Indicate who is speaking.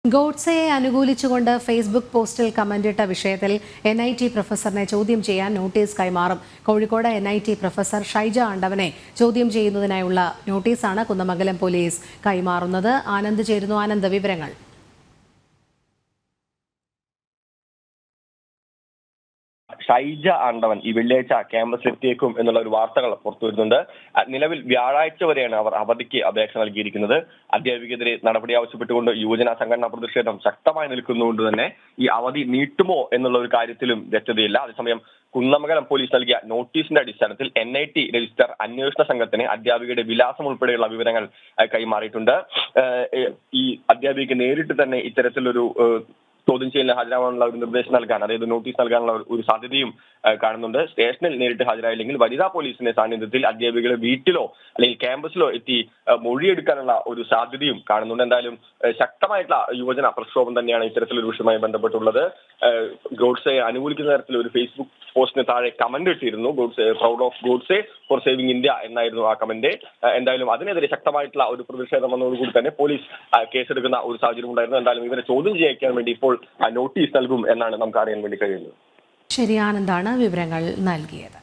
Speaker 1: ഗോഡ്സെയെ അനുകൂലിച്ചുകൊണ്ട് Facebook പോസ്റ്റിൽ കമന്റിട്ട വിഷയത്തിൽ NIT പ്രൊഫസറിനെ ചോദ്യം ചെയ്യാൻ നോട്ടീസ് കൈമാറും. കോഴിക്കോട് NIT പ്രൊഫസർ ഷൈജ ആണ്ടവനെ ചോദ്യം ചെയ്യുന്നതിനായുള്ള നോട്ടീസാണ് കുന്നമംഗലം പോലീസ് കൈമാറുന്നത്. ആനന്ദ് ചേരുന്നു. ആനന്ദ്, വിവരങ്ങൾ.
Speaker 2: ഷൈജ ആണ്ടവൻ ഈ വെള്ളിയാഴ്ച ക്യാമ്പസിലെത്തിയേക്കും എന്നുള്ള ഒരു വാർത്തകൾ പുറത്തു വരുന്നുണ്ട്. നിലവിൽ വ്യാഴാഴ്ച വരെയാണ് അവർ അവധിക്ക് അപേക്ഷ നൽകിയിരിക്കുന്നത്. അധ്യാപികക്കെതിരെ നടപടി ആവശ്യപ്പെട്ടുകൊണ്ട് യുവജന സംഘടനാ പ്രതിഷേധം ശക്തമായി നിൽക്കുന്നതുകൊണ്ട് തന്നെ ഈ അവധി നീട്ടുമോ എന്നുള്ള ഒരു കാര്യത്തിലും വ്യക്തതയില്ല. അതേസമയം കുന്നമംഗലം പോലീസ് നൽകിയ നോട്ടീസിന്റെ അടിസ്ഥാനത്തിൽ NIT രജിസ്റ്റർ അന്വേഷണ സംഘത്തിന് അധ്യാപികയുടെ വിലാസം ഉൾപ്പെടെയുള്ള വിവരങ്ങൾ കൈമാറിയിട്ടുണ്ട്. ഈ അധ്യാപികയ്ക്ക് നേരിട്ട് തന്നെ ഇത്തരത്തിലൊരു ചോദ്യം ചെയ്യലിന് ഹാജരാകാനുള്ള ഒരു നിർദ്ദേശം നൽകാൻ, അതായത് നോട്ടീസ് നൽകാനുള്ള ഒരു സാധ്യതയും കാണുന്നുണ്ട്. സ്റ്റേഷനിൽ നേരിട്ട് ഹാജരായില്ലെങ്കിൽ വനിതാ പോലീസിന്റെ സാന്നിധ്യത്തിൽ അധ്യാപികയുടെ വീട്ടിലോ അല്ലെങ്കിൽ ക്യാമ്പസിലോ എത്തി മൊഴിയെടുക്കാനുള്ള ഒരു സാധ്യതയും കാണുന്നുണ്ട്. എന്തായാലും ശക്തമായിട്ടുള്ള യുവജന പ്രക്ഷോഭം തന്നെയാണ് ഇത്തരത്തിലൊരു വിഷയവുമായി ബന്ധപ്പെട്ടുള്ളത്. ഗോഡ്സെയെ അനുകൂലിക്കുന്ന തരത്തിൽ ഒരു ഫേസ്ബുക്ക് പോസ്റ്റിന് താഴെ കമന്റ് ഇട്ടിരുന്നു. Proud of Godse for saving India എന്നായിരുന്നു ആ കമന്റ്. എന്തായാലും അതിനെതിരെ ശക്തമായിട്ടുള്ള ഒരു പ്രതിഷേധം വന്നതോടുകൂടി തന്നെ പോലീസ് കേസെടുക്കുന്ന ഒരു സാഹചര്യം ഉണ്ടായിരുന്നു. എന്തായാലും ഇവരെ ചോദ്യം ചെയ്യിക്കാൻ വേണ്ടി ഇപ്പോൾ നോട്ടീസ് നൽകും എന്നാണ് നമുക്ക് അറിയാൻ വേണ്ടി കഴിയുന്നത്.
Speaker 1: ശരി, ആനന്ദാണ് വിവരങ്ങൾ നൽകിയത്.